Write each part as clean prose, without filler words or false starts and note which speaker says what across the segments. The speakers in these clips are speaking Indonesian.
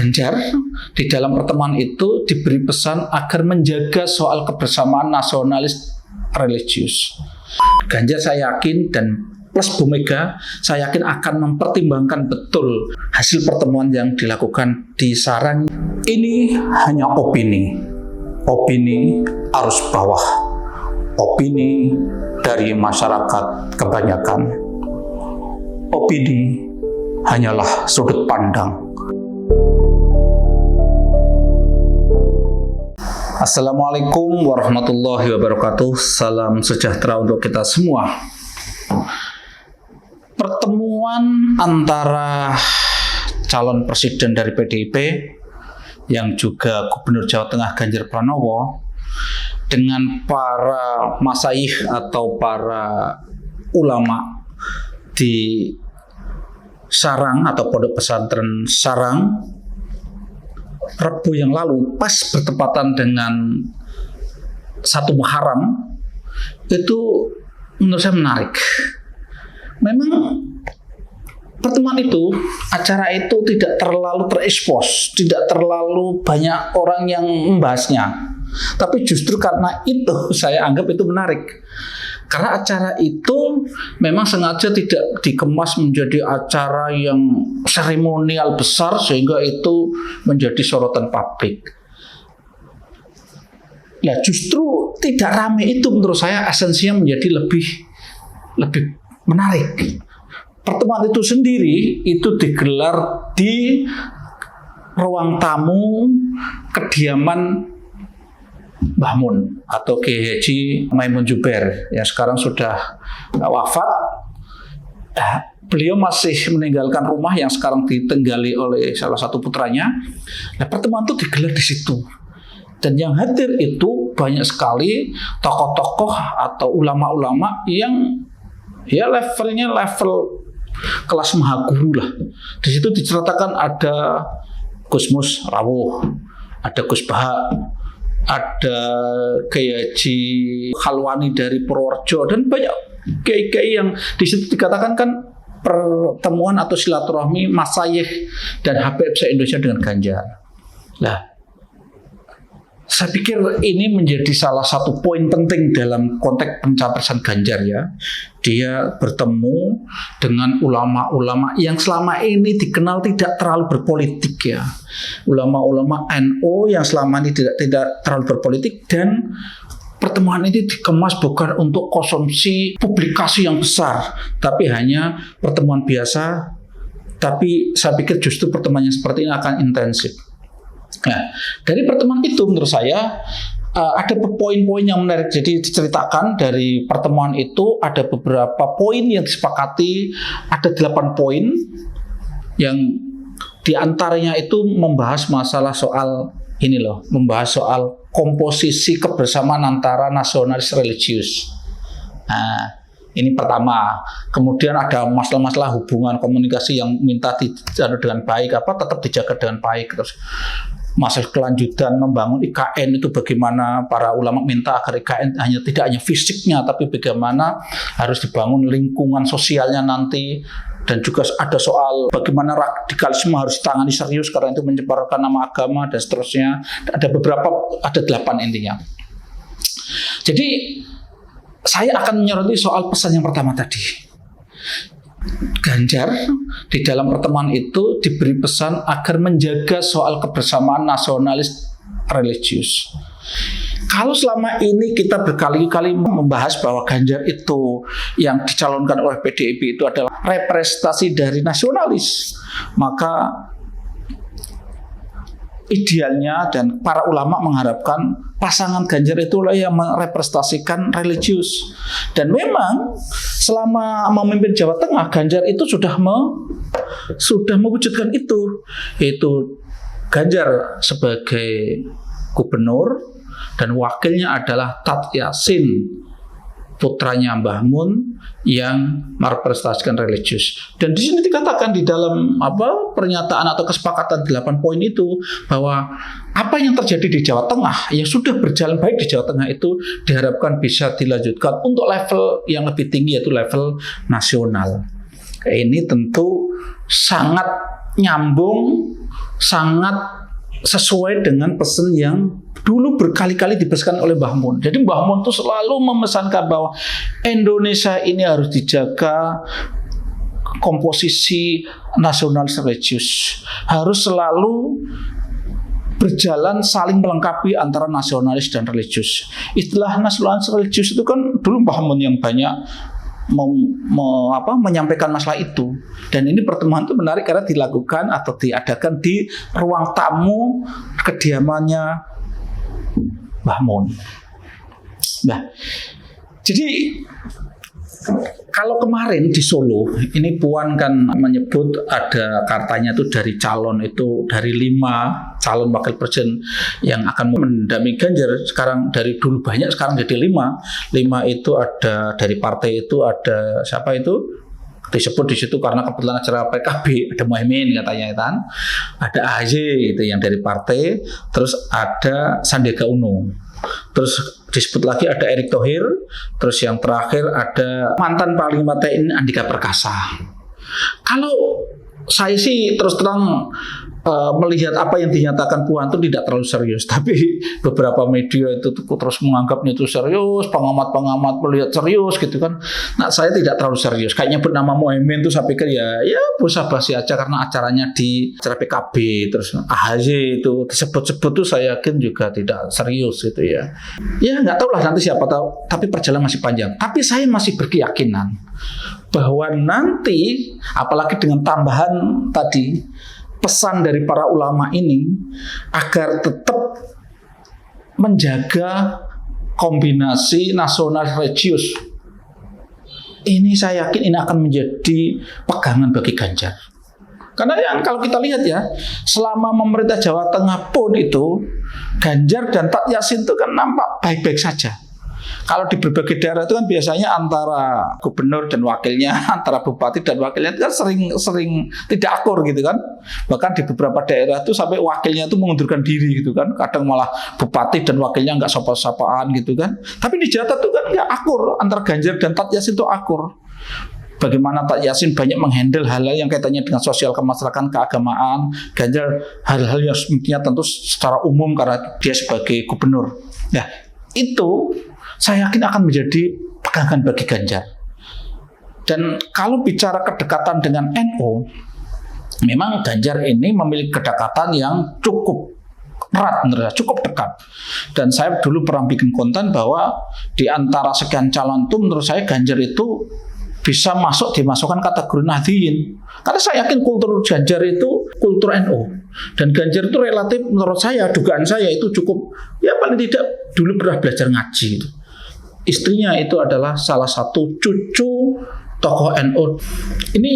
Speaker 1: Ganjar di dalam pertemuan itu diberi pesan agar menjaga soal kebersamaan nasionalis religius. Ganjar saya yakin dan plus Bu Mega saya yakin akan mempertimbangkan betul hasil pertemuan yang dilakukan di Sarang. Ini hanya opini arus bawah, opini dari masyarakat kebanyakan. Opini hanyalah sudut pandang. Assalamualaikum warahmatullahi wabarakatuh. Salam sejahtera untuk kita semua. Pertemuan antara calon presiden dari PDIP yang juga Gubernur Jawa Tengah Ganjar Pranowo dengan para masyayikh atau para ulama di Sarang atau Pondok Pesantren Sarang Rabu yang lalu pas bertepatan dengan 1 Muharram itu menurut saya menarik. Memang pertemuan itu, acara itu tidak terlalu terekspos, tidak terlalu banyak orang yang membahasnya. Tapi justru karena itu saya anggap itu menarik. Karena acara itu memang sengaja tidak dikemas menjadi acara yang seremonial besar sehingga itu menjadi sorotan publik. Nah, justru tidak ramai itu menurut saya esensinya menjadi lebih menarik. Pertemuan itu sendiri itu digelar di ruang tamu kediaman Mbah Mun atau Kiai Haji Maimun Juber yang sekarang sudah wafat. Beliau masih meninggalkan rumah yang sekarang ditenggali oleh salah satu putranya. Nah, pertemuan itu digelar di situ. Dan yang hadir itu banyak sekali tokoh-tokoh atau ulama-ulama yang ya levelnya level kelas mahaguru lah. Di situ diceritakan ada Gus Mus Rawuh, ada Gus Baha, ada Kiai Haji Khalwani dari Purworejo dan banyak kiai-kiai yang di situ dikatakan kan pertemuan atau silaturahmi masyayikh dan Habib se-Indonesia dengan Ganjar. Nah, saya pikir ini menjadi salah satu poin penting dalam konteks pencapresan Ganjar ya. Dia bertemu dengan ulama-ulama yang selama ini dikenal tidak terlalu berpolitik ya. Ulama-ulama NU yang selama ini tidak terlalu berpolitik, dan pertemuan ini dikemas bukan untuk konsumsi publikasi yang besar, tapi hanya pertemuan biasa. Tapi saya pikir justru pertemuan yang seperti ini akan intensif. Nah, dari pertemuan itu menurut saya ada poin-poin yang menarik. Jadi diceritakan dari pertemuan itu ada beberapa poin yang disepakati, ada 8 poin yang diantaranya itu membahas masalah soal ini loh, membahas soal komposisi kebersamaan antara nasionalis religius. Nah, ini pertama. Kemudian ada masalah-masalah hubungan komunikasi yang minta dijaga dengan baik, tetap dijaga dengan baik. Terus masalah kelanjutan membangun IKN itu bagaimana para ulama minta agar IKN tidak hanya fisiknya tapi bagaimana harus dibangun lingkungan sosialnya nanti, dan juga ada soal bagaimana radikalisme harus ditangani serius karena itu menyebarkan nama agama dan seterusnya. Ada 8 intinya. Jadi saya akan menyoroti soal pesan yang pertama tadi. Ganjar di dalam pertemuan itu diberi pesan agar menjaga soal kebersamaan nasionalis religius. Kalau selama ini kita berkali-kali membahas bahwa Ganjar itu yang dicalonkan oleh PDIP itu adalah representasi dari nasionalis, maka idealnya dan para ulama mengharapkan pasangan Ganjar itulah yang merepresentasikan religius. Dan memang selama memimpin Jawa Tengah, Ganjar itu sudah mewujudkan itu, yaitu Ganjar sebagai gubernur dan wakilnya adalah Tat Yasin, putranya Mbah Mun yang merepresentasikan religius. Dan di sini dikatakan di dalam pernyataan atau kesepakatan 8 poin itu bahwa apa yang terjadi di Jawa Tengah yang sudah berjalan baik di Jawa Tengah itu diharapkan bisa dilanjutkan untuk level yang lebih tinggi, yaitu level nasional. Ini tentu sangat nyambung, sangat sesuai dengan pesan yang dulu berkali-kali dipesankan oleh Mbah Mun. Jadi Mbah Mun itu selalu memesankan bahwa Indonesia ini harus dijaga komposisi nasionalis religius, harus selalu berjalan saling melengkapi antara nasionalis dan religius. Istilah nasionalis religius itu kan dulu Mbah Mun yang banyak menyampaikan masalah itu. Dan ini pertemuan itu menarik karena dilakukan atau diadakan di ruang tamu kediamannya Mbah Mun. Nah, jadi kalau kemarin di Solo, ini Puan kan menyebut ada katanya itu dari calon itu dari 5 calon wakil presiden yang akan mendampingi Ganjar. Sekarang dari dulu banyak, sekarang jadi 5. 5 itu ada dari partai itu ada siapa itu? Disebut di situ karena kebetulan acara PKB ada Muhaimin katanya kan. Ada AHY itu yang dari partai, terus ada Sandiaga Uno. Terus disebut lagi ada Erick Thohir, terus yang terakhir ada mantan Panglima TNI Andika Perkasa. Kalau saya sih terus terang melihat apa yang dinyatakan Puan itu tidak terlalu serius, tapi beberapa media itu terus menganggapnya itu serius, pengamat-pengamat melihat serius gitu kan. Nah, saya tidak terlalu serius. Kayaknya bernama Muhaimin itu saya pikir ya basa-basi aja karena acaranya di acara PKB, terus AHY itu disebut-sebut tuh saya yakin juga tidak serius gitu ya. Ya nggak tahu lah nanti siapa tahu, tapi perjalanan masih panjang. Tapi saya masih berkeyakinan bahwa nanti apalagi dengan tambahan tadi pesan dari para ulama ini agar tetap menjaga kombinasi nasional religius. Ini saya yakin ini akan menjadi pegangan bagi Ganjar. Karena yang kalau kita lihat ya, selama memerintah Jawa Tengah pun itu Ganjar dan Tat Yassin itu kan nampak baik-baik saja. Kalau di berbagai daerah itu kan biasanya antara gubernur dan wakilnya, antara bupati dan wakilnya itu kan sering tidak akur gitu kan. Bahkan di beberapa daerah itu sampai wakilnya itu mengundurkan diri gitu kan. Kadang malah bupati dan wakilnya nggak sapa-sapaan gitu kan. Tapi di Jawa itu kan nggak akur, antara Ganjar dan Tat Yassin itu akur. Bagaimana Tat Yassin banyak menghandle hal-hal yang kaitannya dengan sosial kemasyarakatan, keagamaan. Ganjar hal-hal yang sebetulnya tentu secara umum karena dia sebagai gubernur. Nah, itu saya yakin akan menjadi pegangan bagi Ganjar. Dan kalau bicara kedekatan dengan NU, memang Ganjar ini memiliki kedekatan yang cukup erat, cukup dekat. Dan saya dulu pernah bikin konten bahwa di antara sekian calon itu menurut saya Ganjar itu bisa dimasukkan kategori Nahdliyin. Karena saya yakin kultur Ganjar itu kultur NU. Dan Ganjar itu relatif menurut saya, dugaan saya itu cukup, ya paling tidak dulu pernah belajar ngaji gitu. Istrinya itu adalah salah satu cucu tokoh NU. Ini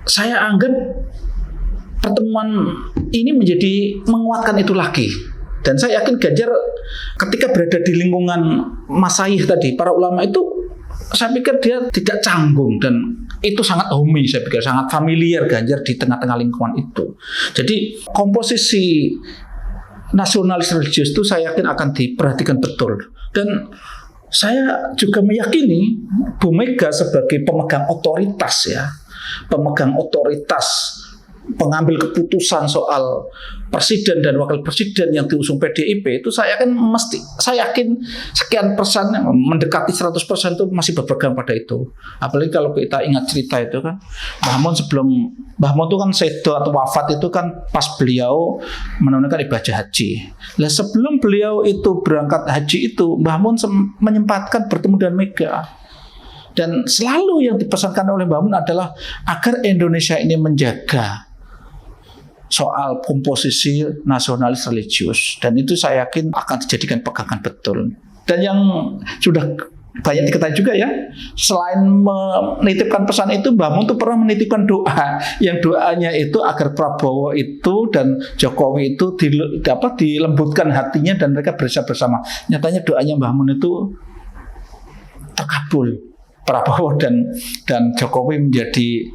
Speaker 1: saya anggap pertemuan ini menjadi menguatkan itu lagi. Dan saya yakin Ganjar ketika berada di lingkungan masyayikh tadi, para ulama itu, saya pikir dia tidak canggung dan itu sangat homey, saya pikir sangat familiar Ganjar di tengah-tengah lingkungan itu. Jadi komposisi nasionalis religius itu saya yakin akan diperhatikan betul. Dan saya juga meyakini Bu Mega sebagai pemegang otoritas ya, pemegang otoritas pengambil keputusan soal presiden dan wakil presiden yang diusung PDIP itu saya yakin sekian persen mendekati 100% itu masih berpegang pada itu. Apalagi kalau kita ingat cerita itu kan Mbah Mun itu kan sedo atau wafat itu kan pas beliau menunaikan ibadah haji. Nah, sebelum beliau itu berangkat haji itu Mbah Mun menyempatkan bertemu dengan Mega. Dan selalu yang dipesankan oleh Mbah Mun adalah agar Indonesia ini menjaga soal komposisi nasionalis religius, dan itu saya yakin akan dijadikan pegangan betul. Dan yang sudah banyak diketahui juga ya, selain menitipkan pesan itu, Mbah Mun itu pernah menitipkan doa, yang doanya itu agar Prabowo itu dan Jokowi itu dilembutkan hatinya dan mereka bersama. Nyatanya doanya Mbah Mun itu terkabul. Prabowo dan Jokowi menjadi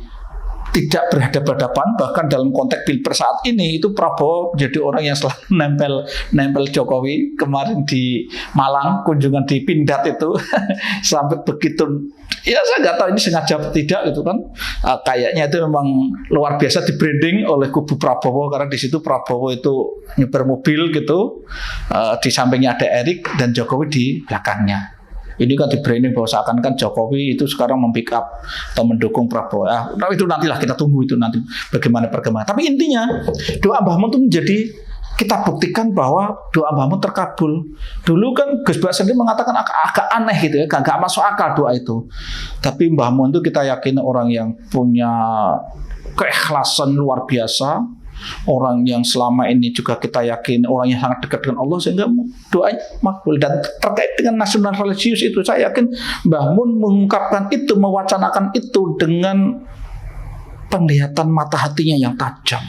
Speaker 1: tidak berhadapan-hadapan, bahkan dalam konteks Pilpres saat ini itu Prabowo menjadi orang yang selalu nempel Jokowi. Kemarin di Malang kunjungan di Pindad itu sampai begitu, ya saya nggak tahu ini sengaja atau tidak gitu kan. Kayaknya itu memang luar biasa di branding oleh kubu Prabowo, karena di situ Prabowo itu nyeber mobil gitu, di sampingnya ada Erik dan Jokowi di belakangnya. Ini kan di branding bahwa seakan-akan Jokowi itu sekarang mempick up atau mendukung Prabowo. Itu nantilah kita tunggu itu nanti bagaimana perkembangan. Tapi intinya doa Mbah Mun itu menjadi, kita buktikan bahwa doa Mbah Mun terkabul. Dulu kan Gus Bak sendiri mengatakan agak aneh gitu ya, gak masuk akal doa itu. Tapi Mbah Mun itu kita yakin orang yang punya keikhlasan luar biasa, orang yang selama ini juga kita yakin orang yang sangat dekat dengan Allah, sehingga doanya makbul. Dan terkait dengan nasional religius itu, saya yakin Mbah Mun mengungkapkan itu, mewacanakan itu dengan penglihatan mata hatinya yang tajam.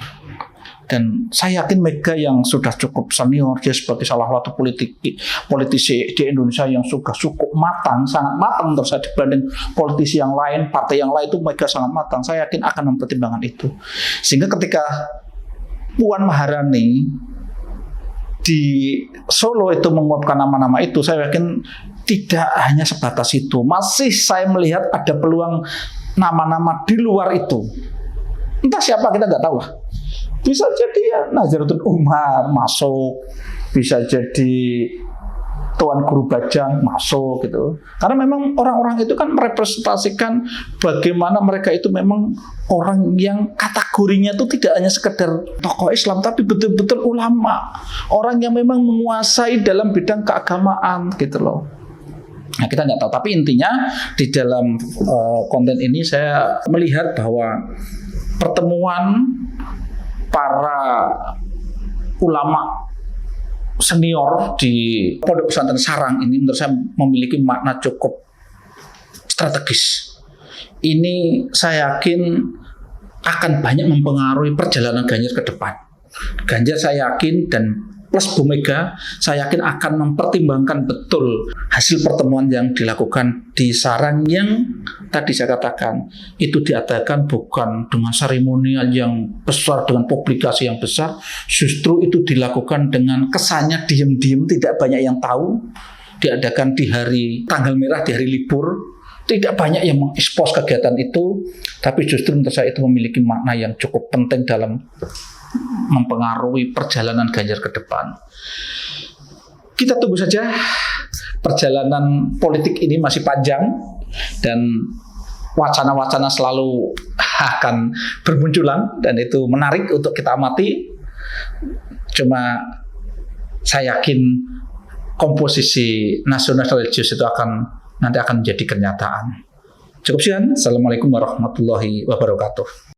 Speaker 1: Dan saya yakin Mega yang sudah cukup senior, dia sebagai salah satu politisi di Indonesia yang sudah cukup matang, sangat matang terus dibanding politisi yang lain, partai yang lain, itu Mega sangat matang. Saya yakin akan mempertimbangkan itu. Sehingga ketika Puan Maharani di Solo itu menguapkan nama-nama itu, saya yakin tidak hanya sebatas itu. Masih saya melihat ada peluang nama-nama di luar itu. Entah siapa, kita nggak tahu lah. Bisa jadi ya Nazaruddin Umar masuk, bisa jadi Tuan Guru Bajang masuk gitu. Karena memang orang-orang itu kan merepresentasikan bagaimana mereka itu memang orang yang kategorinya itu tidak hanya sekedar tokoh Islam, tapi betul-betul ulama, orang yang memang menguasai dalam bidang keagamaan gitu loh. Nah, kita nggak tahu, tapi intinya di dalam konten ini saya melihat bahwa pertemuan para ulama senior di Pondok Pesantren Sarang ini menurut saya memiliki makna cukup strategis. Ini saya yakin akan banyak mempengaruhi perjalanan Ganjar ke depan. Ganjar saya yakin, dan plus Bu Mega saya yakin akan mempertimbangkan betul hasil pertemuan yang dilakukan di Sarang, yang tadi saya katakan itu diadakan bukan dengan seremonial yang besar, dengan publikasi yang besar, justru itu dilakukan dengan kesannya diam-diam, tidak banyak yang tahu, diadakan di hari tanggal merah, di hari libur, tidak banyak yang mengekspos kegiatan itu, tapi justru menurut saya itu memiliki makna yang cukup penting dalam mempengaruhi perjalanan Ganjar ke depan. Kita tunggu saja, perjalanan politik ini masih panjang dan wacana-wacana selalu akan bermunculan, dan itu menarik untuk kita amati. Cuma saya yakin komposisi nasional religius itu nanti akan menjadi kenyataan. Cukup sekian. Assalamualaikum warahmatullahi wabarakatuh.